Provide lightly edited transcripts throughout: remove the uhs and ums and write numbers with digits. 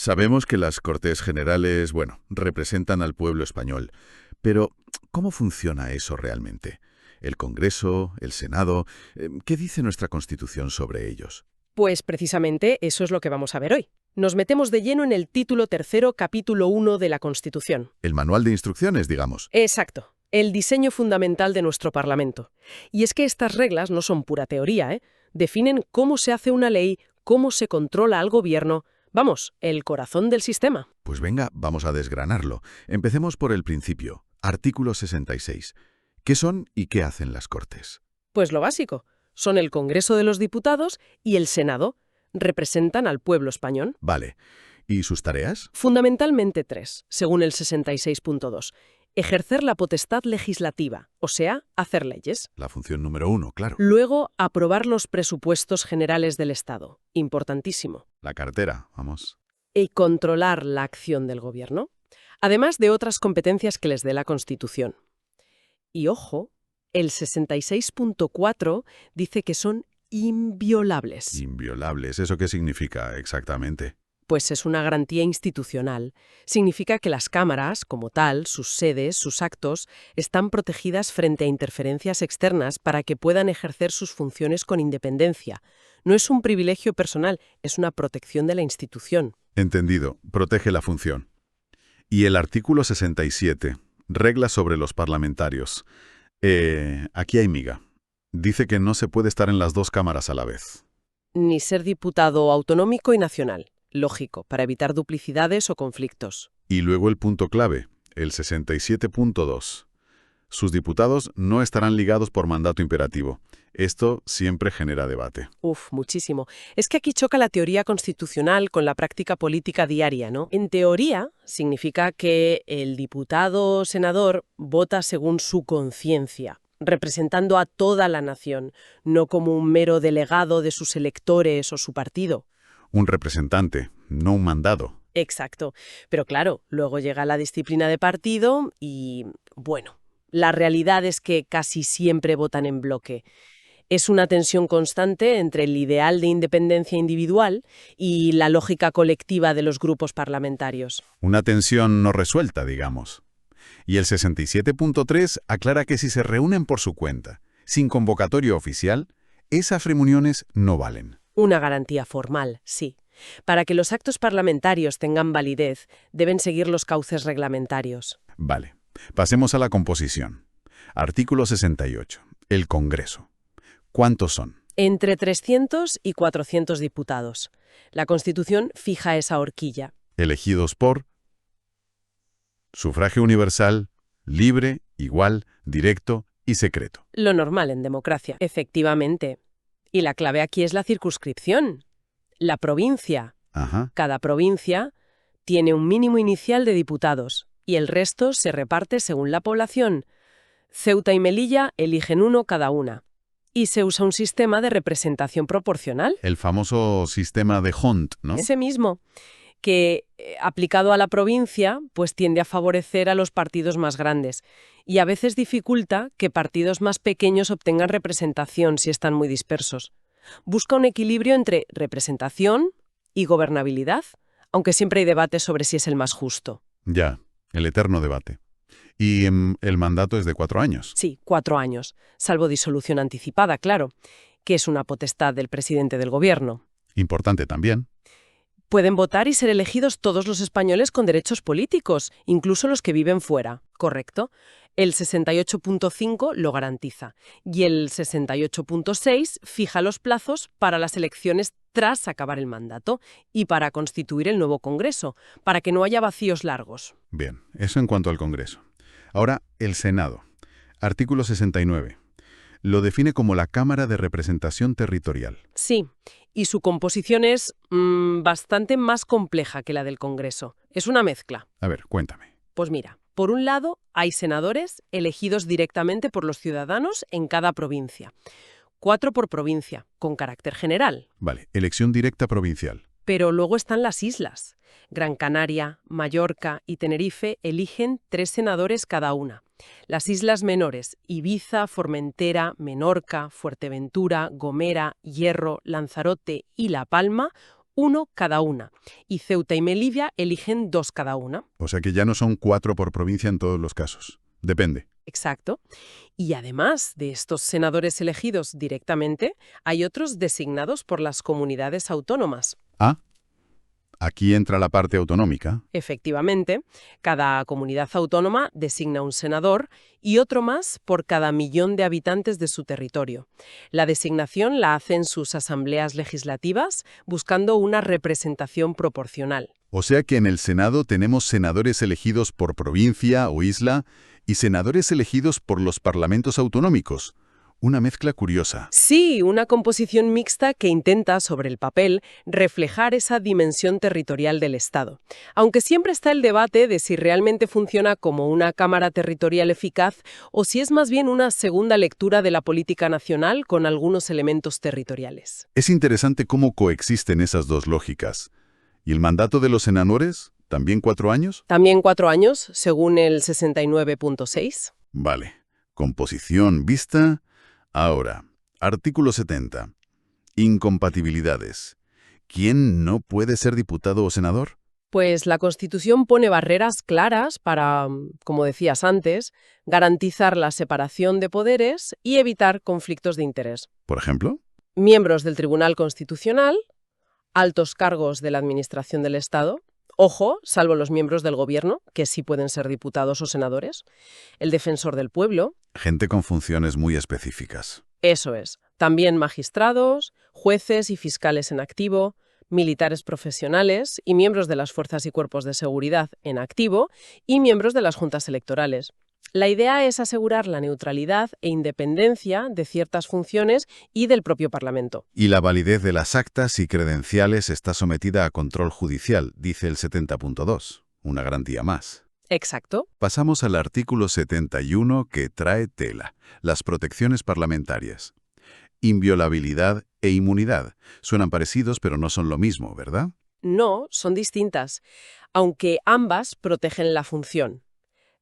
Sabemos que las Cortes Generales, bueno, representan al pueblo español, pero ¿cómo funciona eso realmente? ¿El Congreso, el Senado? ¿Qué dice nuestra Constitución sobre ellos? Pues precisamente eso es lo que vamos a ver hoy. Nos metemos de lleno en el título tercero, capítulo 1 de la Constitución. El manual de instrucciones, digamos. Exacto, el diseño fundamental de nuestro Parlamento. Y es que estas reglas no son pura teoría, ¿eh? Definen cómo se hace una ley, cómo se controla al gobierno. Vamos, el corazón del sistema. Pues venga, vamos a desgranarlo. Empecemos por el principio. Artículo 66. ¿Qué son y qué hacen las Cortes? Pues lo básico. Son el Congreso de los Diputados y el Senado. Representan al pueblo español. Vale. ¿Y sus tareas? Fundamentalmente tres, según el 66.2. Ejercer la potestad legislativa, o sea, hacer leyes. La función número 1, claro. Luego, aprobar los presupuestos generales del Estado. Importantísimo. La cartera, vamos. Y controlar la acción del gobierno. Además de otras competencias que les dé la Constitución. Y ojo, el 66.4 dice que son inviolables. Inviolables. ¿Eso qué significa exactamente? Pues es una garantía institucional. Significa que las cámaras, como tal, sus sedes, sus actos, están protegidas frente a interferencias externas para que puedan ejercer sus funciones con independencia. No es un privilegio personal, es una protección de la institución. Entendido. Protege la función. Y el artículo 67. Reglas sobre los parlamentarios. Aquí hay miga. Dice que no se puede estar en las dos cámaras a la vez. Ni ser diputado autonómico y nacional. Lógico, para evitar duplicidades o conflictos. Y luego el punto clave, el 67.2. Sus diputados no estarán ligados por mandato imperativo. Esto siempre genera debate. Muchísimo. Es que aquí choca la teoría constitucional con la práctica política diaria, ¿no? En teoría, significa que el diputado o senador vota según su conciencia, representando a toda la nación, no como un mero delegado de sus electores o su partido. Un representante, no un mandado. Exacto. Pero claro, luego llega la disciplina de partido y, bueno, la realidad es que casi siempre votan en bloque. Es una tensión constante entre el ideal de independencia individual y la lógica colectiva de los grupos parlamentarios. Una tensión no resuelta, digamos. Y el 67.3 aclara que si se reúnen por su cuenta, sin convocatoria oficial, esas reuniones no valen. Una garantía formal, sí. Para que los actos parlamentarios tengan validez, deben seguir los cauces reglamentarios. Vale. Pasemos a la composición. Artículo 68. El Congreso. ¿Cuántos son? Entre 300 y 400 diputados. La Constitución fija esa horquilla. Elegidos por sufragio universal, libre, igual, directo y secreto. Lo normal en democracia, efectivamente. Y la clave aquí es la circunscripción. La provincia. Ajá. Cada provincia tiene un mínimo inicial de diputados y el resto se reparte según la población. Ceuta y Melilla eligen uno cada una. Y se usa un sistema de representación proporcional. El famoso sistema de Hont, ¿no? Ese mismo, que aplicado a la provincia, pues tiende a favorecer a los partidos más grandes y a veces dificulta que partidos más pequeños obtengan representación si están muy dispersos. Busca un equilibrio entre representación y gobernabilidad, aunque siempre hay debate sobre si es el más justo. Ya, el eterno debate. Y el mandato es de 4 años. Sí, 4 años, salvo disolución anticipada, claro, que es una potestad del presidente del gobierno. Importante también. Pueden votar y ser elegidos todos los españoles con derechos políticos, incluso los que viven fuera, ¿correcto? El 68.5 lo garantiza y el 68.6 fija los plazos para las elecciones tras acabar el mandato y para constituir el nuevo Congreso, para que no haya vacíos largos. Bien, eso en cuanto al Congreso. Ahora, el Senado. Artículo 69. Lo define como la Cámara de Representación Territorial. Sí, y su composición es bastante más compleja que la del Congreso. Es una mezcla. A ver, cuéntame. Pues mira, por un lado, hay senadores elegidos directamente por los ciudadanos en cada provincia. 4 por provincia, con carácter general. Vale, elección directa provincial. Pero luego están las islas. Gran Canaria, Mallorca y Tenerife eligen 3 senadores cada una. Las islas menores, Ibiza, Formentera, Menorca, Fuerteventura, Gomera, Hierro, Lanzarote y La Palma, 1 cada una, y Ceuta y Melilla eligen 2 cada una. O sea que ya no son 4 por provincia en todos los casos. Depende. Exacto. Y además de estos senadores elegidos directamente, hay otros designados por las comunidades autónomas. Ah, aquí entra la parte autonómica. Efectivamente, cada comunidad autónoma designa un senador y otro más por cada millón de habitantes de su territorio. La designación la hacen sus asambleas legislativas buscando una representación proporcional. O sea que en el Senado tenemos senadores elegidos por provincia o isla y senadores elegidos por los parlamentos autonómicos. Una mezcla curiosa. Sí, una composición mixta que intenta, sobre el papel, reflejar esa dimensión territorial del Estado. Aunque siempre está el debate de si realmente funciona como una cámara territorial eficaz o si es más bien una segunda lectura de la política nacional con algunos elementos territoriales. Es interesante cómo coexisten esas dos lógicas. ¿Y el mandato de los senadores? ¿También 4 años? También 4 años, según el 69.6. Vale. Composición vista. Ahora, artículo 70. Incompatibilidades. ¿Quién no puede ser diputado o senador? Pues la Constitución pone barreras claras para, como decías antes, garantizar la separación de poderes y evitar conflictos de interés. Por ejemplo, Miembros del Tribunal Constitucional, altos cargos de la Administración del Estado, ojo, salvo los miembros del Gobierno, que sí pueden ser diputados o senadores, el Defensor del Pueblo, gente con funciones muy específicas. eso es, también magistrados, jueces y fiscales en activo, militares profesionales y miembros de las fuerzas y cuerpos de seguridad en activo y miembros de las juntas electorales. La idea es asegurar la neutralidad e independencia de ciertas funciones y del propio Parlamento. Y la validez de las actas y credenciales está sometida a control judicial, dice el 70.2. Una garantía más. Exacto. Pasamos al artículo 71 que trae tela. Las protecciones parlamentarias. Inviolabilidad e inmunidad. Suenan parecidos, pero no son lo mismo, ¿verdad? No, son distintas, aunque ambas protegen la función.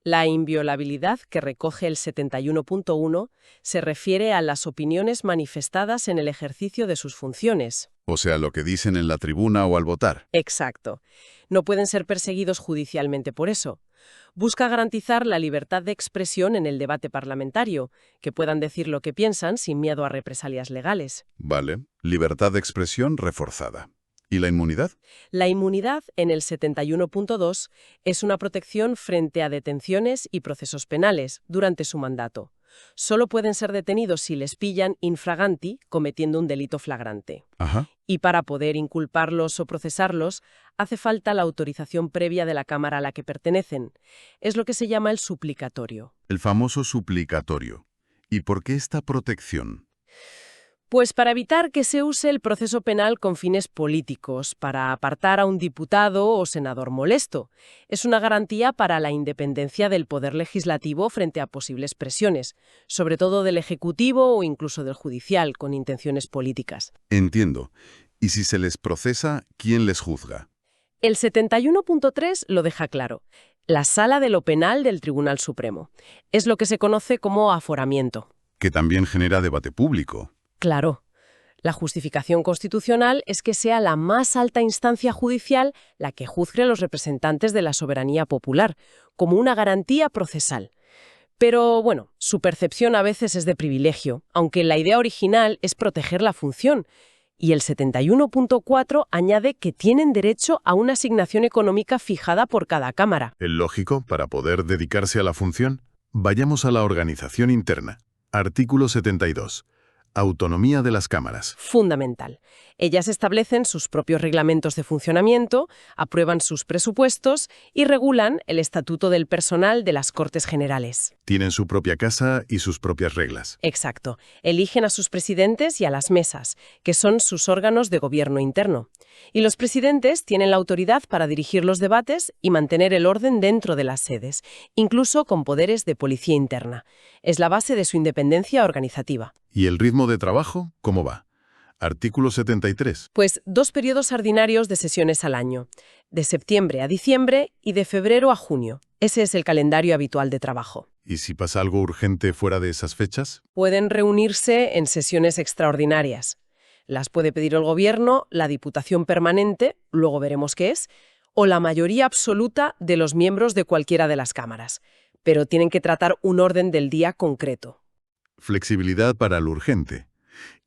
La inviolabilidad que recoge el 71.1 se refiere a las opiniones manifestadas en el ejercicio de sus funciones. O sea, lo que dicen en la tribuna o al votar. Exacto. No pueden ser perseguidos judicialmente por eso. Busca garantizar la libertad de expresión en el debate parlamentario, que puedan decir lo que piensan sin miedo a represalias legales. Vale. Libertad de expresión reforzada. ¿Y la inmunidad? La inmunidad, en el 71.2, es una protección frente a detenciones y procesos penales durante su mandato. Solo pueden ser detenidos si les pillan infraganti cometiendo un delito flagrante. Ajá. Y para poder inculparlos o procesarlos, hace falta la autorización previa de la Cámara a la que pertenecen. Es lo que se llama el suplicatorio. El famoso suplicatorio. ¿Y por qué esta protección? Pues para evitar que se use el proceso penal con fines políticos, para apartar a un diputado o senador molesto. Es una garantía para la independencia del poder legislativo frente a posibles presiones, sobre todo del Ejecutivo o incluso del Judicial, con intenciones políticas. Entiendo. ¿Y si se les procesa, quién les juzga? El 71.3 lo deja claro. La Sala de lo Penal del Tribunal Supremo. Es lo que se conoce como aforamiento. Que también genera debate público. Claro. La justificación constitucional es que sea la más alta instancia judicial la que juzgue a los representantes de la soberanía popular, como una garantía procesal. Pero, bueno, su percepción a veces es de privilegio, aunque la idea original es proteger la función. Y el 71.4 añade que tienen derecho a una asignación económica fijada por cada cámara. ¿Es lógico para poder dedicarse a la función? Vayamos a la organización interna. Artículo 72. Autonomía de las cámaras. Fundamental. Ellas establecen sus propios reglamentos de funcionamiento, aprueban sus presupuestos y regulan el estatuto del personal de las Cortes Generales. Tienen su propia casa y sus propias reglas. Exacto. Eligen a sus presidentes y a las mesas, que son sus órganos de gobierno interno. Y los presidentes tienen la autoridad para dirigir los debates y mantener el orden dentro de las sedes, incluso con poderes de policía interna. Es la base de su independencia organizativa. ¿Y el ritmo de trabajo, cómo va? Artículo 73. Pues 2 periodos ordinarios de sesiones al año, de septiembre a diciembre y de febrero a junio. Ese es el calendario habitual de trabajo. ¿Y si pasa algo urgente fuera de esas fechas? Pueden reunirse en sesiones extraordinarias, Las puede pedir el Gobierno, la Diputación Permanente, luego veremos qué es, o la mayoría absoluta de los miembros de cualquiera de las cámaras. Pero tienen que tratar un orden del día concreto. Flexibilidad para lo urgente.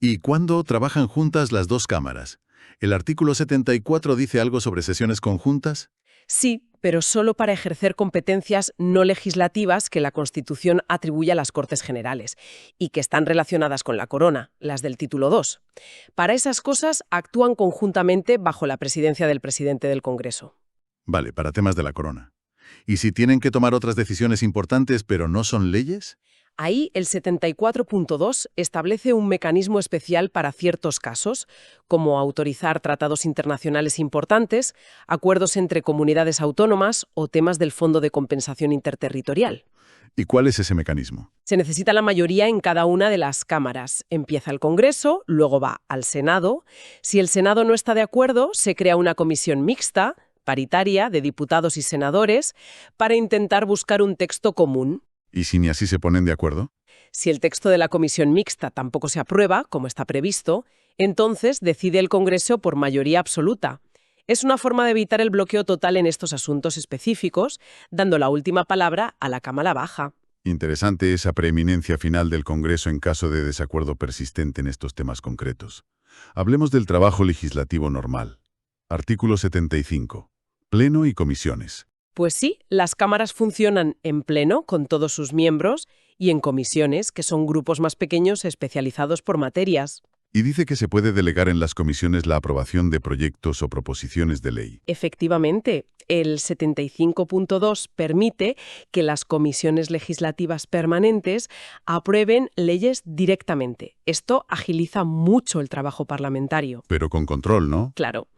¿Y cuándo trabajan juntas las dos cámaras? ¿El artículo 74 dice algo sobre sesiones conjuntas? Sí, pero solo para ejercer competencias no legislativas que la Constitución atribuye a las Cortes Generales y que están relacionadas con la corona, las del título 2. Para esas cosas actúan conjuntamente bajo la presidencia del presidente del Congreso. Vale, para temas de la corona. ¿Y si tienen que tomar otras decisiones importantes pero no son leyes? Ahí el 74.2 establece un mecanismo especial para ciertos casos, como autorizar tratados internacionales importantes, acuerdos entre comunidades autónomas o temas del Fondo de Compensación Interterritorial. ¿Y cuál es ese mecanismo? Se necesita la mayoría en cada una de las cámaras. Empieza el Congreso, luego va al Senado. Si el Senado no está de acuerdo, se crea una comisión mixta, paritaria, de diputados y senadores, para intentar buscar un texto común. ¿Y si ni así se ponen de acuerdo? Si el texto de la comisión mixta tampoco se aprueba, como está previsto, entonces decide el Congreso por mayoría absoluta. Es una forma de evitar el bloqueo total en estos asuntos específicos, dando la última palabra a la Cámara Baja. Interesante esa preeminencia final del Congreso en caso de desacuerdo persistente en estos temas concretos. Hablemos del trabajo legislativo normal. Artículo 75. Pleno y comisiones. Pues sí, las cámaras funcionan en pleno con todos sus miembros y en comisiones, que son grupos más pequeños especializados por materias. Y dice que se puede delegar en las comisiones la aprobación de proyectos o proposiciones de ley. Efectivamente, el 75.2 permite que las comisiones legislativas permanentes aprueben leyes directamente. Esto agiliza mucho el trabajo parlamentario. Pero con control, ¿no? Claro,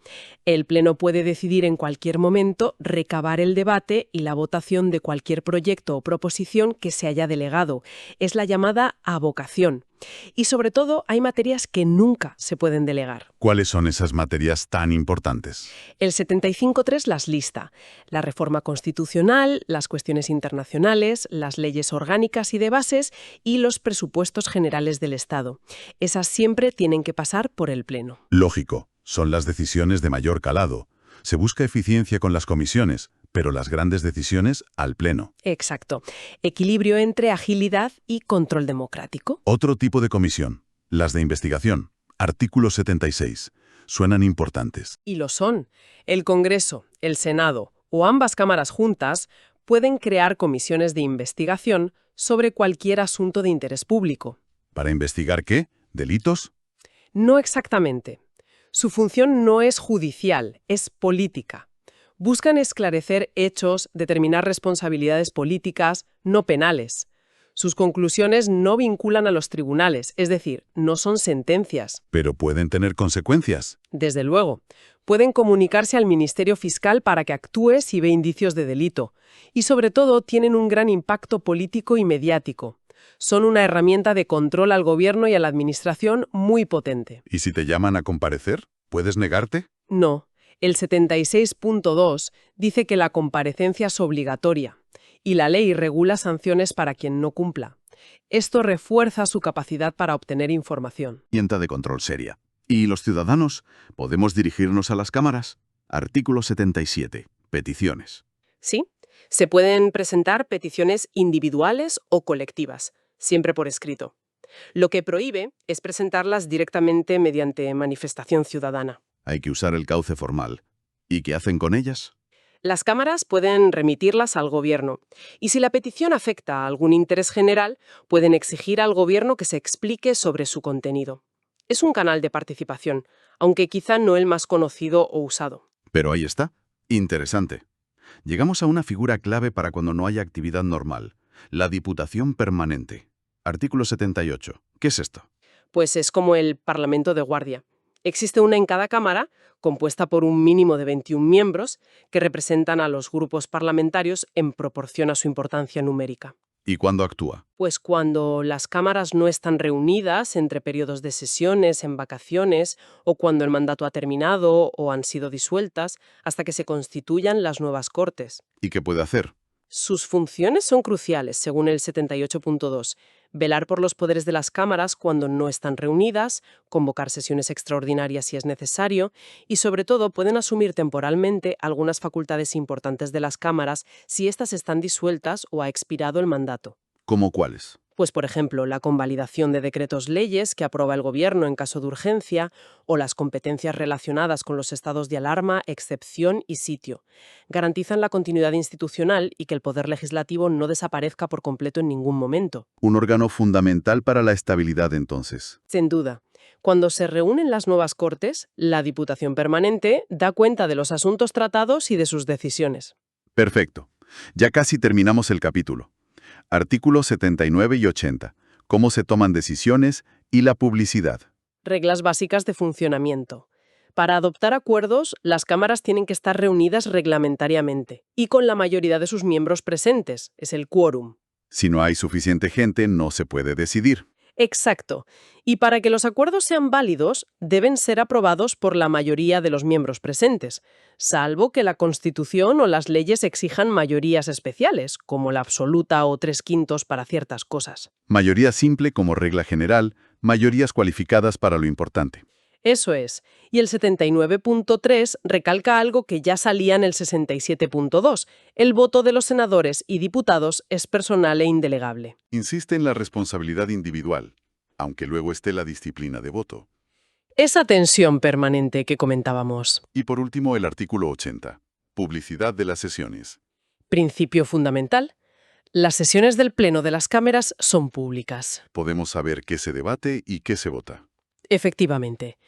el Pleno puede decidir en cualquier momento recabar el debate y la votación de cualquier proyecto o proposición que se haya delegado. Es la llamada avocación. Y sobre todo, hay materias que nunca se pueden delegar. ¿Cuáles son esas materias tan importantes? El 75.3 las lista. La reforma constitucional, las cuestiones internacionales, las leyes orgánicas y de bases y los presupuestos generales del Estado. Esas siempre tienen que pasar por el Pleno. Lógico, son las decisiones de mayor calado. Se busca eficiencia con las comisiones, pero las grandes decisiones al Pleno. Exacto. Equilibrio entre agilidad y control democrático. Otro tipo de comisión, las de investigación. Artículo 76. Suenan importantes. Y lo son. El Congreso, el Senado o ambas cámaras juntas pueden crear comisiones de investigación sobre cualquier asunto de interés público. ¿Para investigar qué? ¿Delitos? No exactamente. Su función no es judicial, es política. Buscan esclarecer hechos, determinar responsabilidades políticas, no penales. Sus conclusiones no vinculan a los tribunales, es decir, no son sentencias. Pero pueden tener consecuencias. Desde luego. Pueden comunicarse al Ministerio Fiscal para que actúe si ve indicios de delito. Y sobre todo tienen un gran impacto político y mediático. Son una herramienta de control al gobierno y a la administración muy potente. ¿Y si te llaman a comparecer? ¿Puedes negarte? No. El 76.2 dice que la comparecencia es obligatoria y la ley regula sanciones para quien no cumpla. Esto refuerza su capacidad para obtener información. Herramienta de control seria. ¿Y los ciudadanos? ¿Podemos dirigirnos a las cámaras? Artículo 77. Peticiones. Sí, se pueden presentar peticiones individuales o colectivas, siempre por escrito. Lo que prohíbe es presentarlas directamente mediante manifestación ciudadana. Hay que usar el cauce formal. ¿Y qué hacen con ellas? Las cámaras pueden remitirlas al Gobierno y si la petición afecta a algún interés general, pueden exigir al Gobierno que se explique sobre su contenido. Es un canal de participación, aunque quizá no el más conocido o usado. Pero ahí está. Interesante. Llegamos a una figura clave para cuando no haya actividad normal. La Diputación Permanente. Artículo 78. ¿Qué es esto? Pues es como el Parlamento de Guardia. Existe una en cada cámara, compuesta por un mínimo de 21 miembros, que representan a los grupos parlamentarios en proporción a su importancia numérica. ¿Y cuándo actúa? Pues cuando las cámaras no están reunidas entre periodos de sesiones, en vacaciones, o cuando el mandato ha terminado o han sido disueltas, hasta que se constituyan las nuevas Cortes. ¿Y qué puede hacer? Sus funciones son cruciales, según el 78.2. velar por los poderes de las cámaras cuando no están reunidas, convocar sesiones extraordinarias si es necesario y, sobre todo, pueden asumir temporalmente algunas facultades importantes de las cámaras si éstas están disueltas o ha expirado el mandato. ¿Cómo cuáles? Pues, por ejemplo, la convalidación de decretos leyes que aprueba el Gobierno en caso de urgencia o las competencias relacionadas con los estados de alarma, excepción y sitio. Garantizan la continuidad institucional y que el poder legislativo no desaparezca por completo en ningún momento. Un órgano fundamental para la estabilidad, entonces. Sin duda. Cuando se reúnen las nuevas Cortes, la Diputación Permanente da cuenta de los asuntos tratados y de sus decisiones. Perfecto. Ya casi terminamos el capítulo. Artículos 79 y 80. Cómo se toman decisiones y la publicidad. Reglas básicas de funcionamiento. Para adoptar acuerdos, las cámaras tienen que estar reunidas reglamentariamente y con la mayoría de sus miembros presentes, es el quórum. Si no hay suficiente gente, no se puede decidir. Exacto. Y para que los acuerdos sean válidos, deben ser aprobados por la mayoría de los miembros presentes, salvo que la Constitución o las leyes exijan mayorías especiales, como la absoluta o 3/5 para ciertas cosas. Mayoría simple como regla general, mayorías cualificadas para lo importante. Eso es. Y el 79.3 recalca algo que ya salía en el 67.2. El voto de los senadores y diputados es personal e indelegable. Insiste en la responsabilidad individual, aunque luego esté la disciplina de voto. Esa tensión permanente que comentábamos. Y por último, el artículo 80. Publicidad de las sesiones. Principio fundamental. Las sesiones del Pleno de las cámaras son públicas. Podemos saber qué se debate y qué se vota. Efectivamente.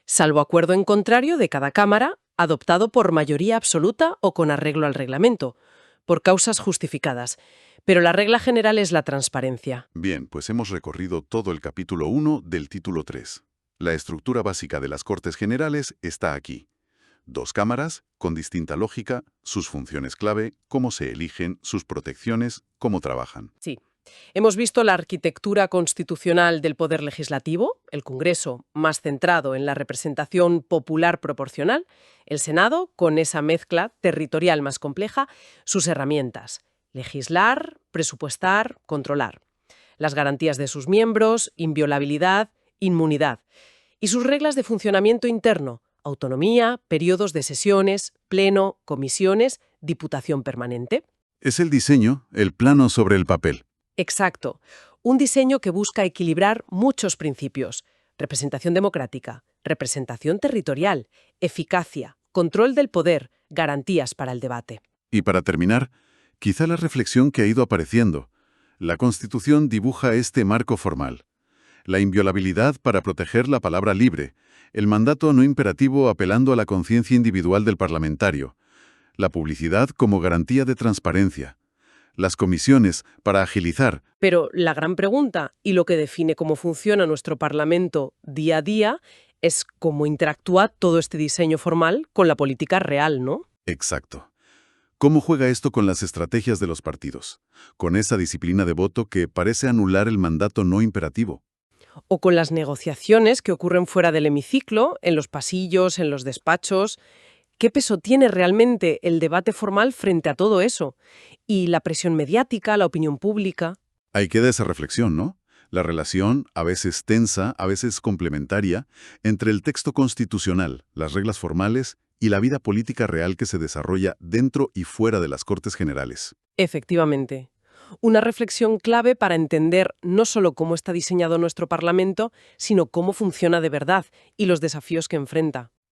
Salvo acuerdo en contrario de cada cámara, adoptado por mayoría absoluta o con arreglo al reglamento, por causas justificadas. Pero la regla general es la transparencia. Bien, pues hemos recorrido todo el capítulo 1 del título 3. La estructura básica de las Cortes Generales está aquí. 2 cámaras, con distinta lógica, sus funciones clave, cómo se eligen, sus protecciones, cómo trabajan. Sí. Hemos visto la arquitectura constitucional del poder legislativo, el Congreso, más centrado en la representación popular proporcional, el Senado, con esa mezcla territorial más compleja, sus herramientas: legislar, presupuestar, controlar, las garantías de sus miembros, inviolabilidad, inmunidad, y sus reglas de funcionamiento interno: autonomía, periodos de sesiones, pleno, comisiones, diputación permanente. Es el diseño, el plano sobre el papel. Exacto. Un diseño que busca equilibrar muchos principios: representación democrática, representación territorial, eficacia, control del poder, garantías para el debate. Y para terminar, quizá la reflexión que ha ido apareciendo. La Constitución dibuja este marco formal. La inviolabilidad para proteger la palabra libre, el mandato no imperativo apelando a la conciencia individual del parlamentario, la publicidad como garantía de transparencia, las comisiones para agilizar. Pero la gran pregunta, y lo que define cómo funciona nuestro Parlamento día a día, es cómo interactúa todo este diseño formal con la política real, ¿no? Exacto. ¿Cómo juega esto con las estrategias de los partidos? Con esa disciplina de voto que parece anular el mandato no imperativo. O con las negociaciones que ocurren fuera del hemiciclo, en los pasillos, en los despachos. ¿Qué peso tiene realmente el debate formal frente a todo eso? Y la presión mediática, la opinión pública. Ahí queda esa reflexión, ¿no? La relación, a veces tensa, a veces complementaria, entre el texto constitucional, las reglas formales y la vida política real que se desarrolla dentro y fuera de las Cortes Generales. Efectivamente. Una reflexión clave para entender no solo cómo está diseñado nuestro Parlamento, sino cómo funciona de verdad y los desafíos que enfrenta.